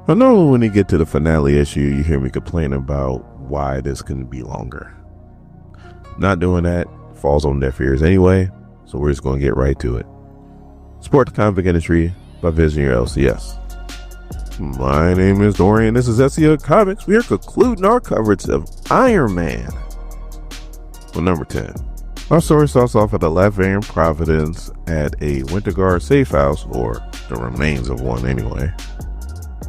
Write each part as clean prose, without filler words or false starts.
I know when you get to the finale issue, you hear me complain about why this couldn't be longer. Not doing that falls on deaf ears anyway, so we're just going to get right to it. Support the comic industry by visiting your LCS. My name is Dorian. This is SEO Comics. We are concluding our coverage of Iron Man. Well, number 10. Our story starts off at the Latvian Providence at a Winterguard safe house, or the remains of one anyway.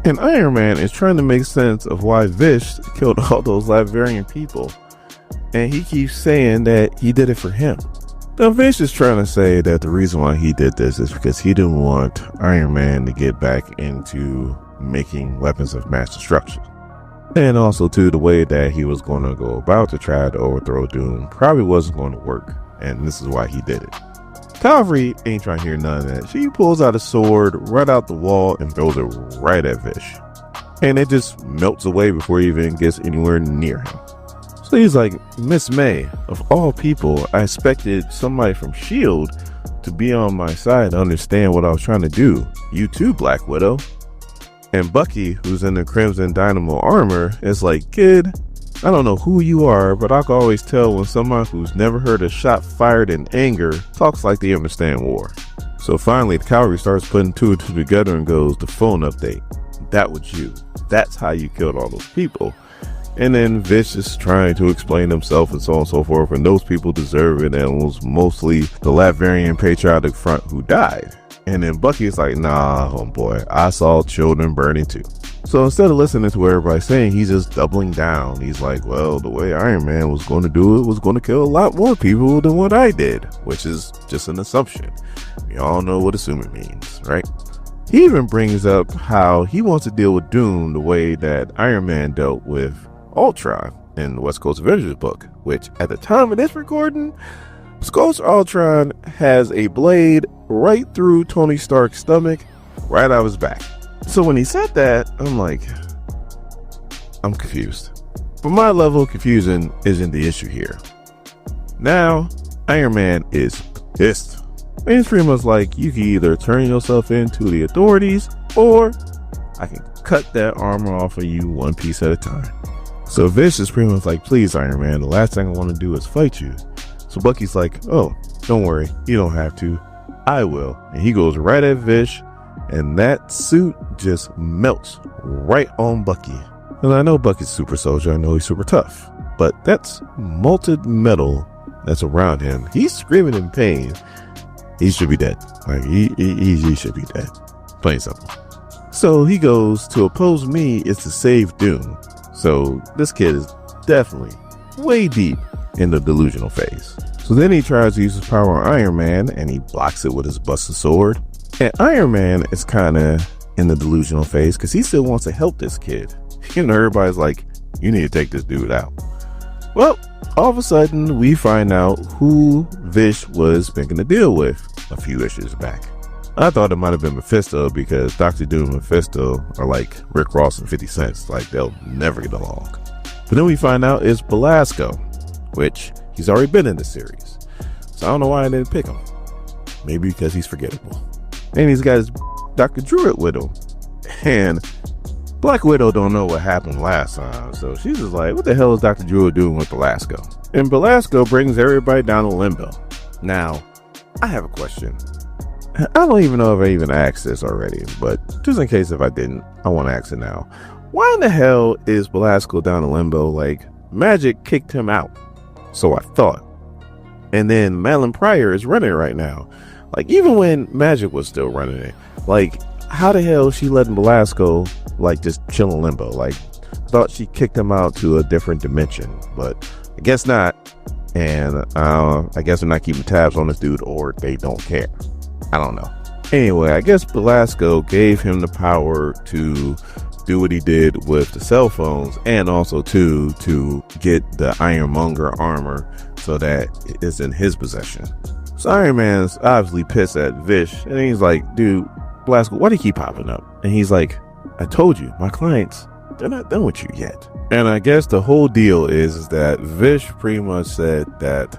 And Iron Man is trying to make sense of why Vish killed all those Latvian people. And he keeps saying that he did it for him. Now Vish is trying to say that the reason why he did this is because he didn't want Iron Man to get back into making weapons of mass destruction. And also too, the way that he was going to go about to try to overthrow Doom probably wasn't going to work. And this is why he did it. Calvary ain't trying to hear none of that. She pulls out a sword right out the wall and throws it right at Vish. And it just melts away before he even gets anywhere near him. So he's like, Miss May, of all people, I expected somebody from S.H.I.E.L.D. to be on my side to understand what I was trying to do. You too, Black Widow. And Bucky, who's in the Crimson Dynamo armor, is like, kid, I don't know who you are, but I can always tell when someone who's never heard a shot fired in anger talks like they understand war. So finally, the cavalry starts putting two and two together and goes, the phone update. That was you. That's how you killed all those people. And then Vish is trying to explain himself and so on and so forth, and those people deserve it, and it was mostly the Latvian Patriotic Front who died. And then Bucky's like, nah, homeboy, I saw children burning too. So instead of listening to what everybody's saying, he's just doubling down. He's like, well, the way Iron Man was going to do it was going to kill a lot more people than what I did, which is just an assumption. We all know what assuming means, right? He even brings up how he wants to deal with Doom the way that Iron Man dealt with Ultron in the West Coast Avengers book, which at the time of this recording, Scott's Ultron has a blade right through Tony Stark's stomach, right out of his back. So when he said that, I'm like, I'm confused. But my level of confusion isn't the issue here. Now, Iron Man is pissed. And he's pretty much like, you can either turn yourself into the authorities, or I can cut that armor off of you one piece at a time. So Vish is pretty much like, please, Iron Man, the last thing I want to do is fight you. So Bucky's like, oh, don't worry, you don't have to. I will. And he goes right at Vish, and that suit just melts right on Bucky. And I know Bucky's super soldier, I know he's super tough, but that's molten metal that's around him. He's screaming in pain. He should be dead. Like he should be dead. Plain simple. So he goes, to oppose me is to save Doom. So this kid is definitely way deep in the delusional phase. So then he tries to use his power on Iron Man, and he blocks it with his busted sword. And Iron Man is kind of in the delusional phase because he still wants to help this kid. You know, everybody's like, you need to take this dude out. Well, all of a sudden, we find out who Vish was making a deal with a few issues back. I thought it might have been Mephisto because Dr. Doom and Mephisto are like Rick Ross and 50 Cent. Like, they'll never get along. But then we find out it's Belasco, which he's already been in the series. So I don't know why I didn't pick him. Maybe because he's forgettable. And he's got his Dr. Druid with him. And Black Widow don't know what happened last time. So she's just like, what the hell is Dr. Druid doing with Belasco? And Belasco brings everybody down to Limbo. Now, I have a question. I don't even know if I even asked this already, but just in case if I didn't, I want to ask it now. Why in the hell is Belasco down in Limbo? Like, Magic kicked him out. So I thought. And then Madeline Pryor is running right now. Like, even when Magic was still running it, like, how the hell is she letting Belasco, like, just chill in Limbo? Like, thought she kicked him out to a different dimension, but I guess not. And I guess they're not keeping tabs on this dude, or they don't care. I don't know. Anyway, I guess Belasco gave him the power to do what he did with the cell phones, and also to get the Iron Monger armor so that it's in his possession. So Iron Man's obviously pissed at Vish, and he's like, dude, Belasco, why do you keep popping up? And he's like, I told you, my clients, they're not done with you yet. And I guess the whole deal is that Vish pretty much said that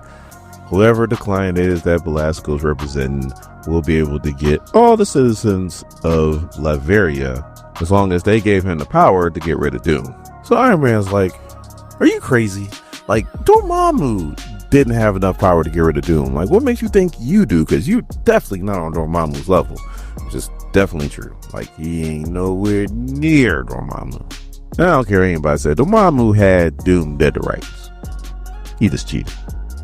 whoever the client is that Belasco is representing will be able to get all the citizens of Latveria as long as they gave him the power to get rid of Doom. So Iron Man's like, are you crazy? Like, Dormammu didn't have enough power to get rid of Doom. Like, what makes you think you do? Because you're definitely not on Dormammu's level, which is definitely true. Like, he ain't nowhere near Dormammu. I don't care what anybody said. Dormammu had Doom dead to rights. He just cheated.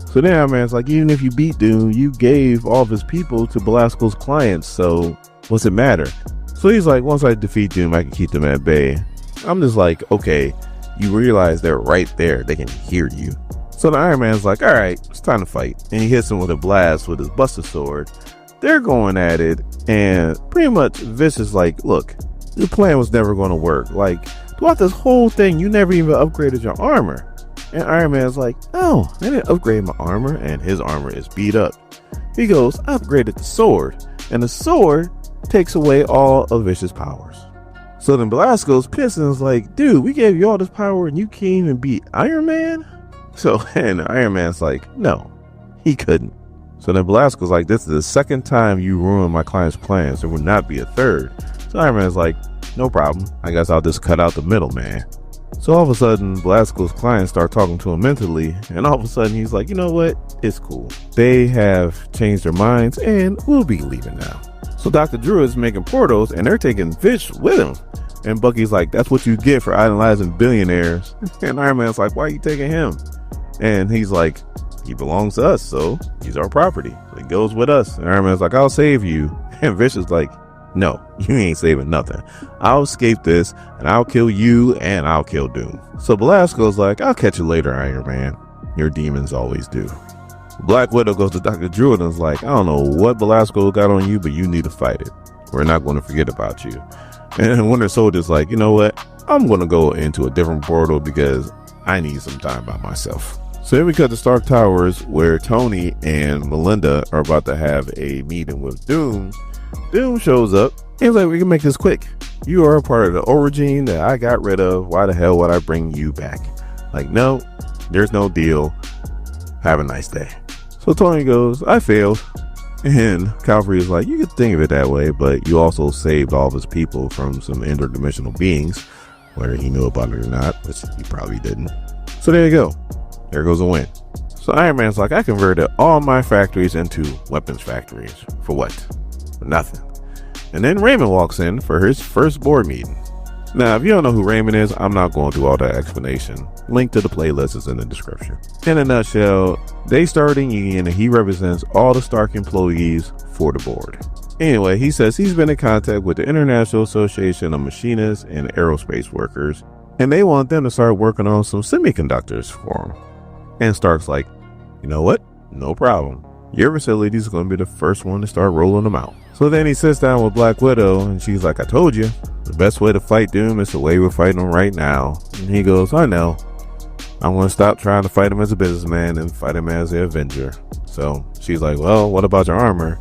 So then Iron Man's like, even if you beat Doom, you gave all of his people to Belasco's clients, so what's it matter? So he's like, once I defeat Doom, I can keep them at bay. I'm just like, okay, you realize they're right there. They can hear you. So the Iron Man's like, all right, it's time to fight. And he hits him with a blast with his Buster Sword. They're going at it, and pretty much Vish is like, look, the plan was never going to work. Like, throughout this whole thing, you never even upgraded your armor. And Iron Man's like, oh, I didn't upgrade my armor, and his armor is beat up. He goes, I upgraded the sword, and the sword takes away all of Vish's powers. So then Belasco's pissed and is like, dude, we gave you all this power and you can't even beat Iron Man? So, and Iron Man's like, no, he couldn't. So then Belasco's like, this is the second time you ruined my client's plans. There will not be a third. So Iron Man's like, no problem. I guess I'll just cut out the middleman. So all of a sudden, Belasco's clients start talking to him mentally, and all of a sudden he's like, you know what? It's cool. They have changed their minds, and we'll be leaving now. So Dr. Drew is making portals, and they're taking Vish with him. And Bucky's like, that's what you get for idolizing billionaires. And Iron Man's like, why are you taking him? And he's like, he belongs to us, so he's our property. So he goes with us. And Iron Man's like, I'll save you. And Vish is like, no, you ain't saving nothing. I'll escape this, and I'll kill you, and I'll kill Doom. So Belasco's like, I'll catch you later, Iron Man. Your demons always do. Black Widow goes to Dr. Drew and is like, I don't know what Belasco got on you, but you need to fight it. We're not going to forget about you. And Winter Soldier's like, you know what? I'm going to go into a different portal because I need some time by myself. So then we cut to Stark Towers, where Tony and Melinda are about to have a meeting with Doom. Doom shows up. He's like, we can make this quick. You are a part of the origin that I got rid of. Why the hell would I bring you back? Like, no, there's no deal. Have a nice day. So Tony goes, I failed. And Calvary is like, you could think of it that way, but you also saved all of his people from some interdimensional beings, whether he knew about it or not, which he probably didn't. So there you go. There goes a win. So Iron Man's like, I converted all my factories into weapons factories. For what? For nothing. And then Raymond walks in for his first board meeting. Now, if you don't know who Raymond is, I'm not going through all that explanation. Link to the playlist is in the description. In a nutshell, they started a union and he represents all the Stark employees for the board. Anyway, he says he's been in contact with the International Association of Machinists and Aerospace Workers, and they want them to start working on some semiconductors for him. And Stark's like, you know what? No problem. Your facility is going to be the first one to start rolling them out. So then he sits down with Black Widow and she's like, I told you, the best way to fight Doom is the way we're fighting him right now. And he goes, I know. I want to stop trying to fight him as a businessman and fight him as an Avenger. So she's like, well, what about your armor?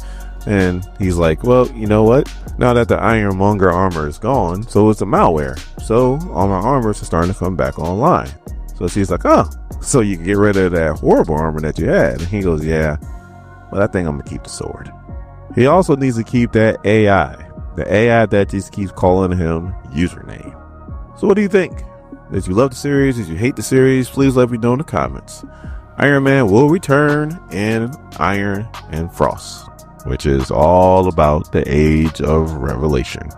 And he's like, well, you know what? Now that the Iron Monger armor is gone, so it's a malware. So all my armors are starting to come back online. So she's like, oh, so you can get rid of that horrible armor that you had. And he goes, yeah, but I think I'm going to keep the sword. He also needs to keep that AI. The AI that just keeps calling him username. So what do you think? Did you love the series? Did you hate the series? Please let me know in the comments. Iron Man will return in Iron and Frost, which is all about the Age of Revelation.